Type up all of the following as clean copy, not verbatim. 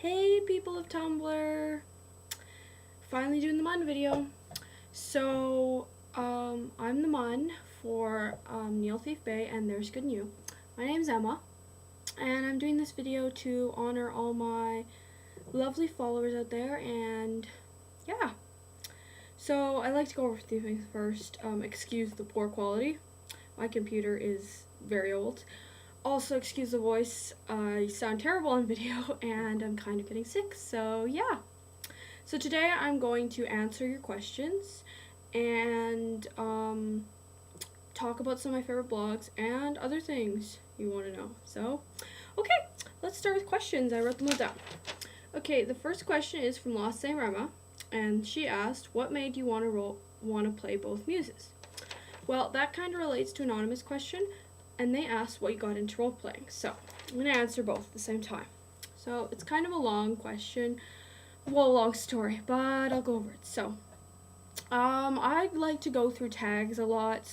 Hey people of Tumblr! Finally doing the Mun video. So, I'm the Mun for nealthiefbae and theresgoodinyou. My name's Emma, and I'm doing this video to honor all my lovely followers out there, and yeah. So, I like to go over a few things first. Excuse the poor quality. My computer is very old. Also, excuse the voice, I sound terrible on video and I'm kind of getting sick, so yeah. So today I'm going to answer your questions and talk about some of my favorite blogs and other things you want to know. So, okay, let's start with questions. I wrote them all down. Okay, the first question is from Lost Saint Rema, and she asked, what made you want to play both muses? Well, that kind of relates to an anonymous question, and they asked what you got into role playing. So I'm going to answer both at the same time. So it's kind of a long question, well, a long story, but I'll go over it. So I like to go through tags a lot,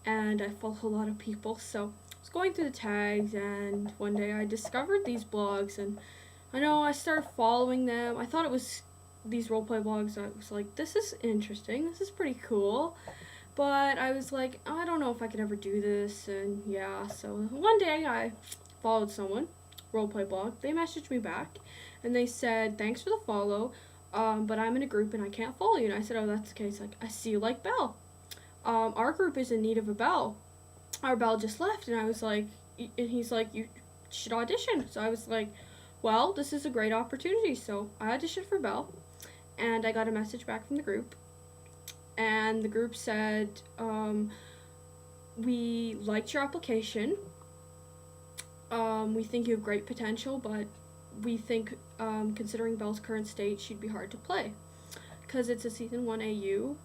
and I follow a lot of people. So I was going through the tags, and one day I discovered these blogs, and I started following them. I thought it was these roleplay blogs. I was like, this is interesting. This is pretty cool. But I was like, I don't know if I could ever do this, and yeah, so one day I followed someone, roleplay blog. They messaged me back, and they said, thanks for the follow, but I'm in a group and I can't follow you. And I said, oh, that's okay. It's like, I see you like Belle. Our group is in need of a Belle. Our Belle just left, and I was like, and he's like, you should audition. So I was like, well, this is a great opportunity. So I auditioned for Belle, and I got a message back from the group. And the group said, we liked your application. We think you have great potential, but we think, considering Belle's current state, she'd be hard to play. Because it's a Season 1 AU,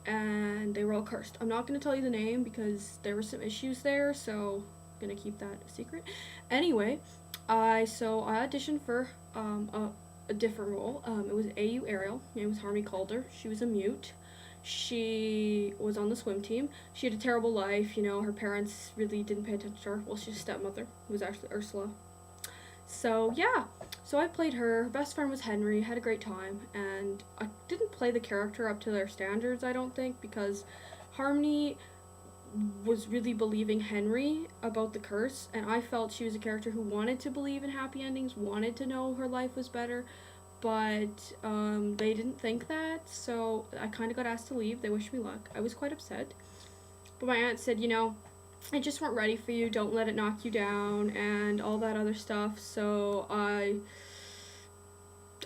and they were all cursed. I'm not going to tell you the name because there were some issues there, so I'm going to keep that a secret. Anyway, I auditioned for a different role. It was AU Ariel. Her name was Harmony Calder. She was a mute. She was on the swim team. She had a terrible life, her parents really didn't pay attention to her. Well, she's a stepmother, who was actually Ursula. So, yeah. So I played her. Her best friend was Henry, had a great time, and I didn't play the character up to their standards, I don't think, because Harmony was really believing Henry about the curse, and I felt she was a character who wanted to believe in happy endings, wanted to know her life was better, but they didn't think that, so I kind of got asked to leave. They wished me luck. I was quite upset, but my aunt said, I just weren't ready for you, don't let it knock you down, and all that other stuff. So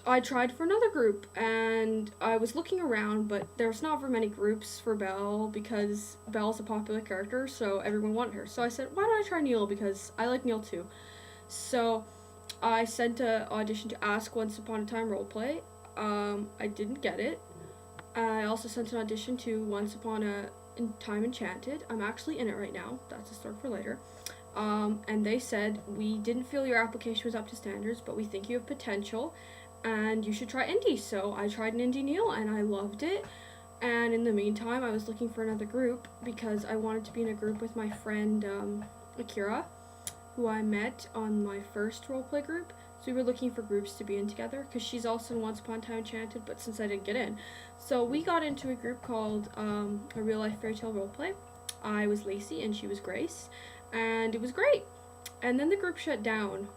I tried for another group, and I was looking around, but there's not very many groups for Belle because Belle's a popular character, so everyone wanted her. So I said, why don't I try Neal, because I like Neal too. So I sent an audition to Ask Once Upon a Time Roleplay. I didn't get it. I also sent an audition to Once Upon a Time Enchanted. I'm actually in it right now. That's a story for later. And they said, we didn't feel your application was up to standards, but we think you have potential, and you should try indie. So I tried an indie Neal, and I loved it. And in the meantime, I was looking for another group because I wanted to be in a group with my friend Akira, who I met on my first roleplay group. So we were looking for groups to be in together, because she's also in Once Upon a Time Enchanted, but since I didn't get in. So we got into a group called A Real Life Fairy Tale Roleplay. I was Lacey and she was Grace, and it was great. And then the group shut down,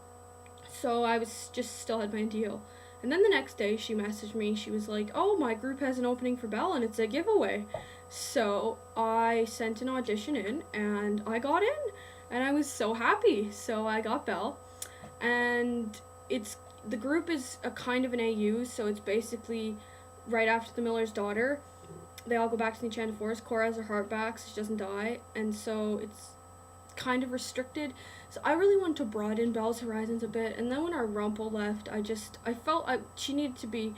so I was just still had my deal. And then the next day she messaged me, she was like, oh, my group has an opening for Belle and it's a giveaway. So I sent an audition in and I got in. And I was so happy. So I got Belle, and the group is a kind of an AU, so it's basically right after the Miller's daughter. They all go back to the Enchanted Forest. Cora has her heart back, so she doesn't die, and so it's kind of restricted. So I really wanted to broaden Belle's horizons a bit, and then when our Rumpel left, I felt she needed to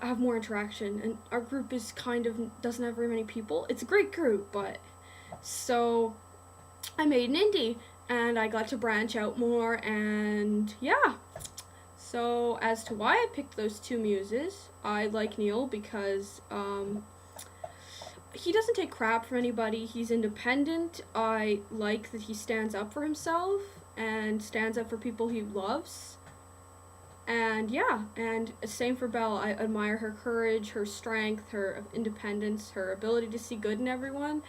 have more interaction, and our group is doesn't have very many people. It's a great group, but so I made an indie, and I got to branch out more, and yeah. So as to why I picked those two muses, I like Neal because he doesn't take crap from anybody. He's independent. I like that he stands up for himself and stands up for people he loves. And yeah, and same for Belle. I admire her courage, her strength, her independence, her ability to see good in everyone.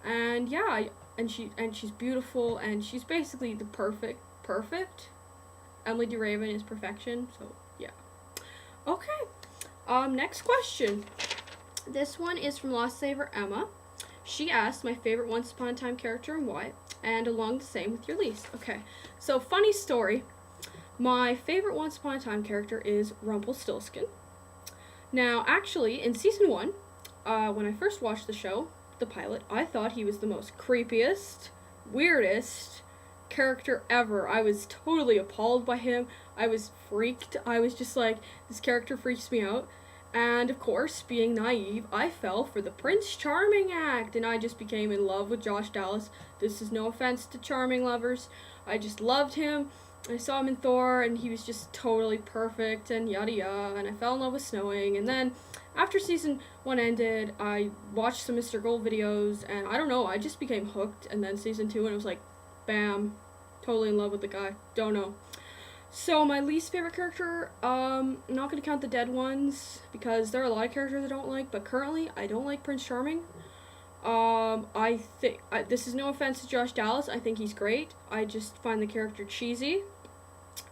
And yeah, she's beautiful, and she's basically the perfect. Emily DeRaven is perfection. So yeah. Okay. Next question. This one is from Lost Saver Emma. She asked my favorite Once Upon a Time character and why, and along the same with your least. Okay. So funny story. My favorite Once Upon a Time character is Rumpelstiltskin. Now, actually, in season 1, when I first watched the show, the pilot, I thought he was the most creepiest, weirdest character ever. I was totally appalled by him. I was freaked. I was just like, this character freaks me out. And of course, being naive, I fell for the Prince Charming act, and I just became in love with Josh Dallas. This is no offense to Charming lovers. I just loved him. I saw him in Thor, and he was just totally perfect, and yada yada, and I fell in love with Snowing. And then, after season 1 ended, I watched some Mr. Gold videos, and I don't know, I just became hooked. And then season 2, and it was like, bam, totally in love with the guy. Don't know. So my least favorite character, I'm not going to count the dead ones, because there are a lot of characters I don't like, but currently, I don't like Prince Charming. I think, this is no offense to Josh Dallas, I think he's great. I just find the character cheesy.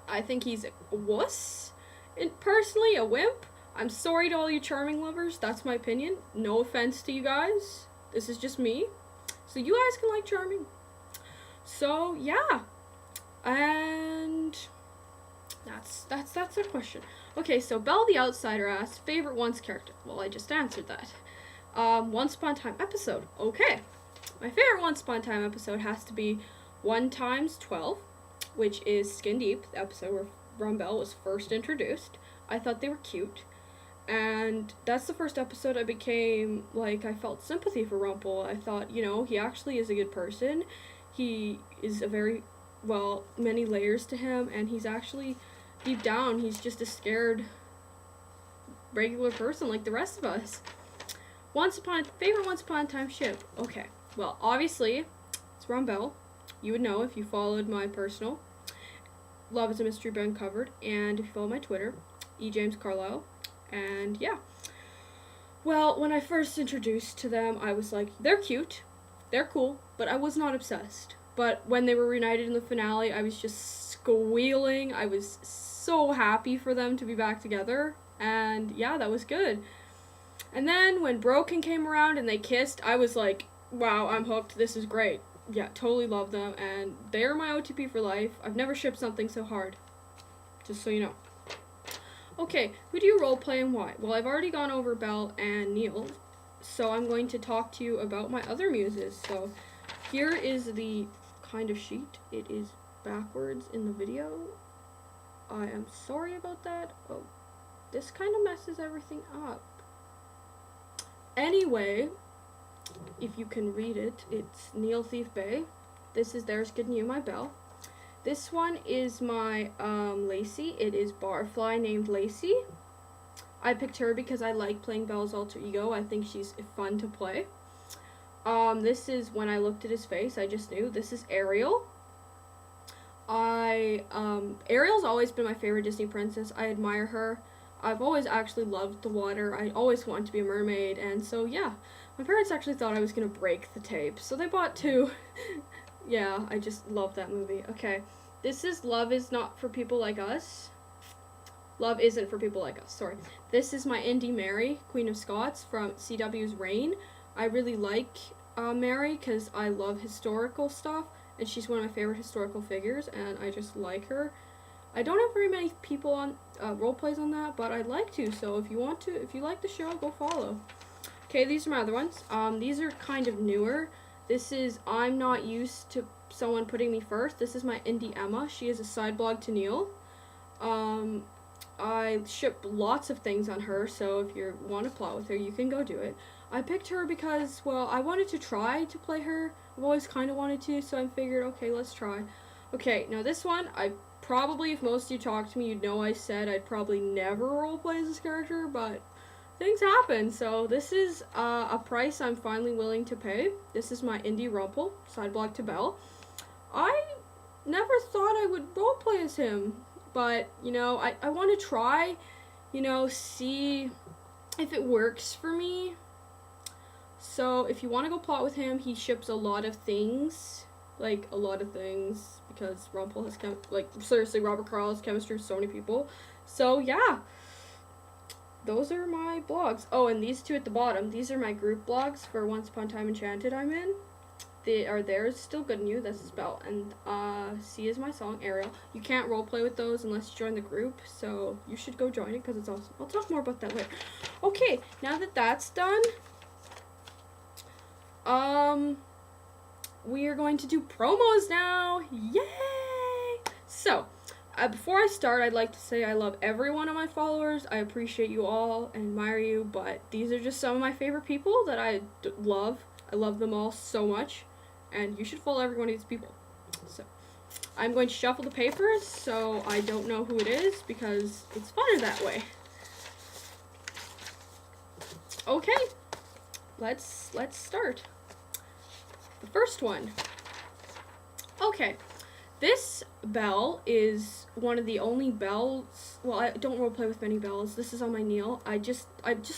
I think he's a wuss, and personally, a wimp. I'm sorry to all you Charming lovers, that's my opinion. No offense to you guys. This is just me. So you guys can like Charming. So, yeah. And that's a question. Okay, so Belle the Outsider asked, favorite Once character. Well, I just answered that. Once Upon a Time episode. Okay. My favorite Once Upon a Time episode has to be 1x12, which is Skin Deep, the episode where Rumbelle was first introduced. I thought they were cute. And that's the first episode I became, like, I felt sympathy for Rumple. I thought, you know, he actually is a good person. He is a very, well, many layers to him, and he's actually, deep down, he's just a scared, regular person like the rest of us. Favorite Once Upon a Time ship. Okay, well, obviously, it's Rumbelle. You would know if you followed my personal Love is a Mystery Book Uncovered, and if you follow my Twitter, James Carlisle. And yeah. Well, when I first introduced to them, I was like, they're cute, they're cool, but I was not obsessed. But when they were reunited in the finale, I was just squealing. I was so happy for them to be back together. And yeah, that was good. And then when Broken came around and they kissed, I was like, wow, I'm hooked. This is great. Yeah, totally love them. And they're my OTP for life. I've never shipped something so hard. Just so you know. Okay, who do you roleplay and why? Well, I've already gone over Belle and Neil, so I'm going to talk to you about my other muses. So here is the kind of sheet. It is backwards in the video. I am sorry about that. Oh, this kind of messes everything up. Anyway, if you can read it, it's nealthiefbae. This is There's Good News, my Belle. This one is my Lacey. It is Barfly named Lacey. I picked her because I like playing Belle's alter ego. I think she's fun to play. This is, when I looked at his face, I just knew. This is Ariel. Ariel's always been my favorite Disney princess. I admire her. I've always actually loved the water. I always wanted to be a mermaid, and so yeah. My parents actually thought I was gonna break the tape, so they bought 2. Yeah, I just love that movie. Okay, this is Love Is Not For People Like Us. Love Isn't For People Like Us, sorry. This is my Indie Mary, Queen of Scots, from CW's Reign. I really like Mary because I love historical stuff, and she's one of my favorite historical figures, and I just like her. I don't have very many people on role plays on that, but I'd like to, so if you want to, if you like the show, go follow. Okay, these are my other ones. These are kind of newer. This is I'm Not Used to Someone Putting Me First. This is my Indie Emma. She is a side blog to Neil. I ship lots of things on her, so if you want to plot with her, you can go do it. I picked her because, well, I wanted to try to play her. I've always kind of wanted to, so I figured, okay, let's try. Okay, now this one, I probably, if most of you talked to me, you'd know I said I'd probably never roleplay as this character, but things happen, so this is a price I'm finally willing to pay. This is my Indie Rumple, side blog to Belle. I never thought I would roleplay as him. but, you know, I want to try, you know, see if it works for me. So if you want to go plot with him, he ships a lot of things, like a lot of things, because Rumpel has like seriously, Robert Carl has chemistry with so many people. So yeah, those are my blogs. Oh, and these two at the bottom, these are my group blogs for Once Upon a Time Enchanted I'm in. They are There's Still Good in You, that's the spell, and C is my song, Ariel. You can't roleplay with those unless you join the group, so you should go join it because it's awesome. I'll talk more about that later. Okay, now that that's done, we are going to do promos now. Yay! So, before I start, I'd like to say I love every one of my followers. I appreciate you all and admire you, but these are just some of my favorite people that I love. I love them all so much, and you should follow every one of these people. So, I'm going to shuffle the papers so I don't know who it is because it's funner that way. Okay, let's start. The first one. Okay, this Belle is one of the only Belles. Well, I don't roleplay with many Belles. This is on my Neal. I just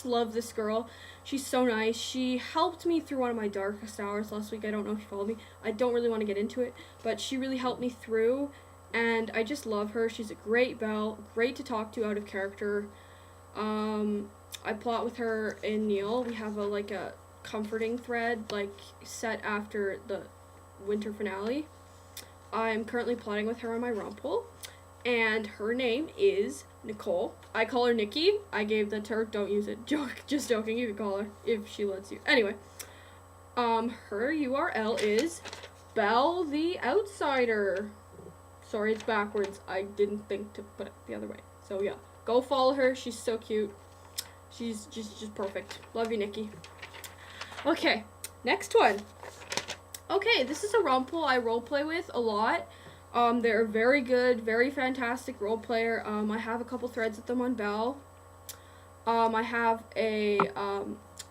love this girl. She's so nice. She helped me through one of my darkest hours last week. I don't know if you followed me. I don't really want to get into it, but she really helped me through, and I just love her. She's a great Belle, great to talk to out of character. I plot with her in Neal. We have a comforting thread set after the winter finale. I'm currently plotting with her on my Rumpel, and her name is Nicole. I call her Nikki. I gave that to her. Don't use it. Just joking. You can call her if she lets you. Anyway, her URL is Belle the Outsider. Sorry, it's backwards. I didn't think to put it the other way. So yeah, go follow her. She's so cute. She's just perfect. Love you, Nikki. Okay, next one. Okay, this is a Rumpel I roleplay with a lot. They're a very good, very fantastic role player. I have a couple threads with them on Belle. I have a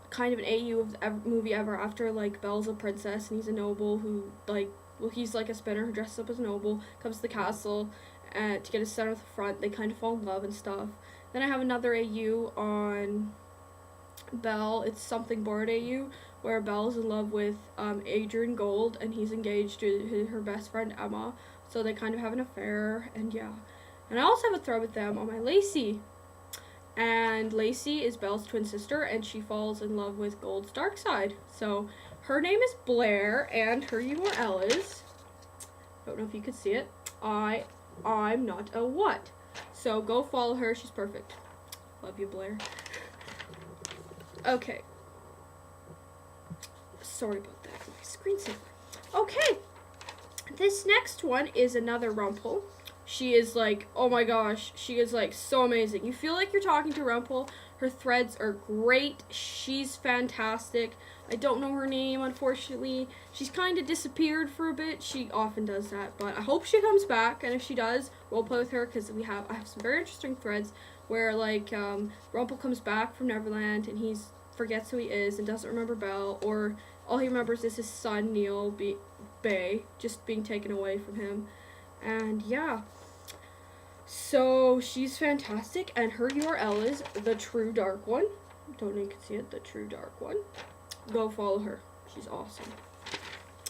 kind of an AU of the movie Ever After. Belle's a princess and he's a noble who he's like a spinner who dresses up as a noble, comes to the castle to get his son at the front. They kind of fall in love and stuff. Then I have another AU on Belle. It's Something Bored AU, where Belle's in love with Adrian Gold and he's engaged to her best friend Emma. So they kind of have an affair, and yeah. And I also have a thread with them on my Lacey. And Lacey is Belle's twin sister, and she falls in love with Gold's dark side. So her name is Blair, and her URL is, don't know if you could see it, I'm not a what. So go follow her, she's perfect. Love you, Blair. Okay. Sorry about that, my screensaver. Okay. This next one is another Rumpel. She is oh my gosh, she is so amazing. You feel like you're talking to Rumpel. Her threads are great. She's fantastic. I don't know her name, unfortunately. She's kind of disappeared for a bit. She often does that, but I hope she comes back, and if she does, we'll play with her, because I have some very interesting threads where Rumpel comes back from Neverland and he forgets who he is and doesn't remember Belle, or all he remembers is his son nealthiefbae just being taken away from him. And yeah, so she's fantastic, and her URL is The True Dark One. Don't know if you can see it. The True Dark One. Go follow her. She's awesome.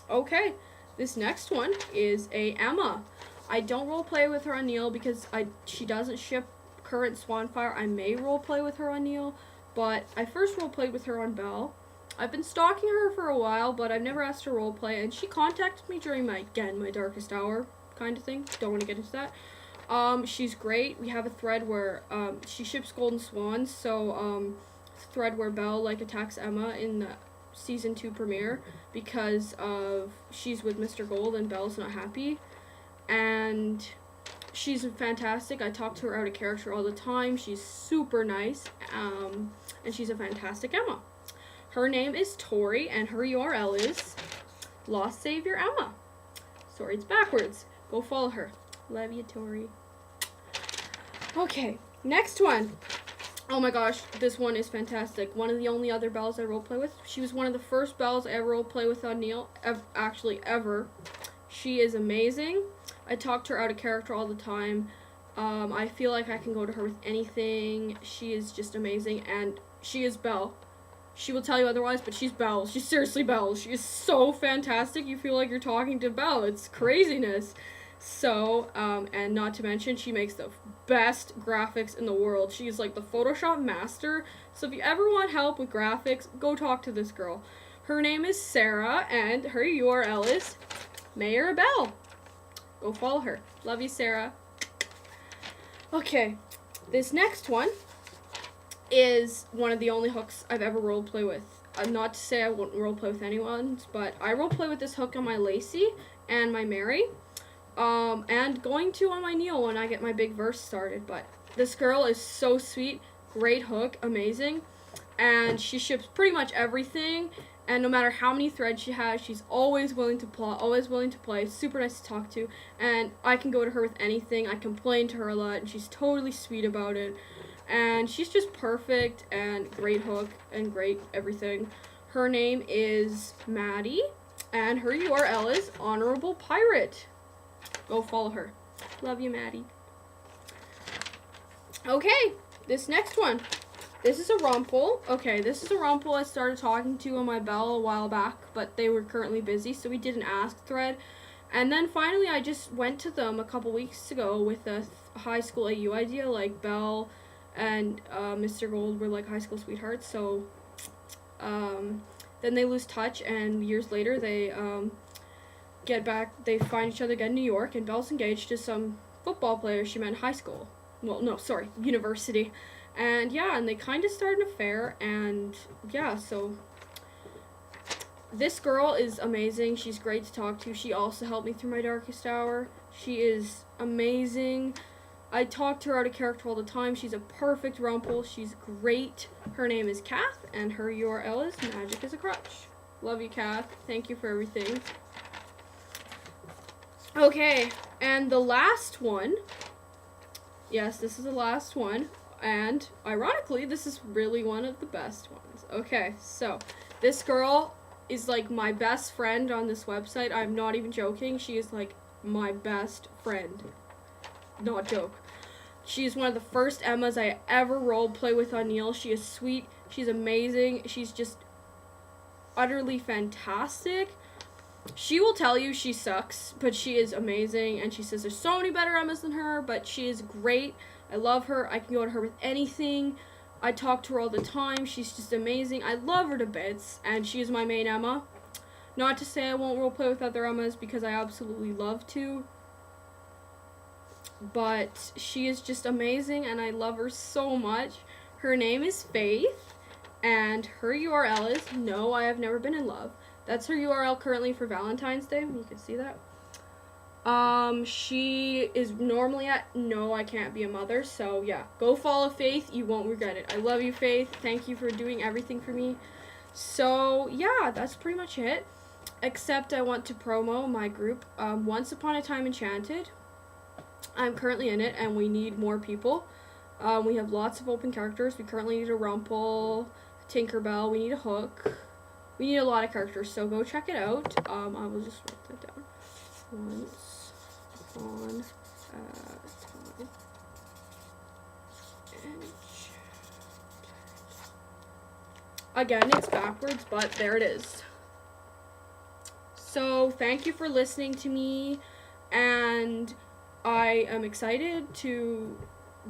Okay, this next one is a Emma. I don't roleplay with her on Neal because she doesn't ship current Swanfire. I may roleplay with her on Neal, but I first roleplayed with her on Belle. I've been stalking her for a while, but I've never asked her to roleplay, and she contacted me during my darkest hour kind of thing. Don't want to get into that. She's great. We have a thread where she ships Golden Swans, so thread where Belle attacks Emma in the season 2 premiere because of she's with Mr. Gold and Belle's not happy, and she's fantastic. I talk to her out of character all the time. She's super nice, and she's a fantastic Emma. Her name is Tori, and her URL is Lost Savior Emma. Sorry, it's backwards. Go follow her. Love you, Tori. Okay, next one. Oh my gosh, this one is fantastic. One of the only other Belles I roleplay with. She was one of the first Belles I ever roleplay with on Neal, actually ever. She is amazing. I talk to her out of character all the time. I feel like I can go to her with anything. She is just amazing, and she is Belle. She will tell you otherwise, but she's Belle. She's seriously Belle. She is so fantastic. You feel like you're talking to Belle. It's craziness. So, and not to mention, she makes the best graphics in the world. She's like the Photoshop master. So if you ever want help with graphics, go talk to this girl. Her name is Sarah, and her URL is Mayor Belle. Go follow her. Love you, Sarah. Okay, this next one is one of the only hooks I've ever roleplay with. Not to say I won't roleplay with anyone, but I roleplay with this hook on my Lacey and my Mary, and going to on my Neil when I get my big verse started. But this girl is so sweet, great hook, amazing, and she ships pretty much everything. And no matter how many threads she has, she's always willing to plot, always willing to play, super nice to talk to, and I can go to her with anything. I complain to her a lot, and she's totally sweet about it. And she's just perfect, and great hook, and great everything. Her name is Maddie, and her URL is Honorable Pirate. Go follow her. Love you, Maddie. Okay, this next one. This is a Rumpel. Okay, this is a Rumpel I started talking to on my Bell a while back, but they were currently busy, so we did an ask thread. And then finally I just went to them a couple weeks ago with a high school AU idea, like Belle and Mr. Gold were like high school sweethearts. So then they lose touch, and years later they get back, they find each other again in New York, and Belle's engaged to some football player she met in high school. Well, no, sorry, university. And yeah, and they kind of start an affair, and yeah, so this girl is amazing. She's great to talk to. She also helped me through my darkest hour. She is amazing. I talk to her out of character all the time. She's a perfect Rumpel. She's great. Her name is Kath, and her URL is Magic is a Crutch. Love you, Kath. Thank you for everything. Okay, and the last one. Yes, this is the last one. And ironically, this is really one of the best ones. Okay, so this girl is like my best friend on this website. I'm not even joking. She is like my best friend. Not joke. She is one of the first Emmas I ever roleplay with on Neil. She is sweet. She's amazing. She's just utterly fantastic. She will tell you she sucks, but she is amazing. And she says there's so many better Emmas than her, but she is great. I love her. I can go to her with anything. I talk to her all the time. She's just amazing. I love her to bits, and she is my main Emma. Not to say I won't roleplay with other Emmas, because I absolutely love to. But she is just amazing, and I love her so much. Her name is Faith, and her URL is No, I Have Never Been in Love. That's her URL currently for Valentine's Day. You can see that. She is normally at No, I Can't Be a Mother, so yeah, go follow Faith, you won't regret it. I love you, Faith, thank you for doing everything for me. So yeah, that's pretty much it, except I want to promo my group, Once Upon a Time Enchanted. I'm currently in it, and we need more people. We have lots of open characters. We currently need a Rumpel, Tinkerbell, we need a Hook, we need a lot of characters, so go check it out. I will just write that down. Once on time. Again, it's backwards, but there it is. So, thank you for listening to me, and I am excited to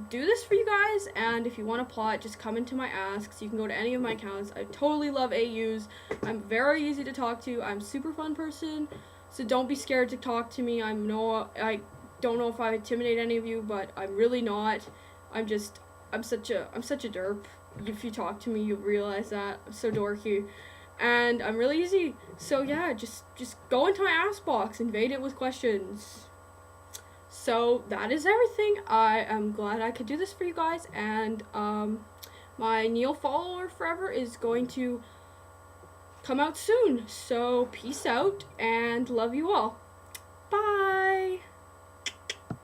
do this for you guys, and if you want to plot, just come into my asks. You can go to any of my accounts. I totally love AUs. I'm very easy to talk to. I'm a super fun person. So don't be scared to talk to me. I don't know if I intimidate any of you, but I'm really not. I'm such a derp. If you talk to me, you'll realize that. I'm so dorky. And I'm really easy. So yeah, just go into my ask box, invade it with questions. So that is everything. I am glad I could do this for you guys, and my Neil follower forever is going to come out soon. So peace out, and love you all. Bye.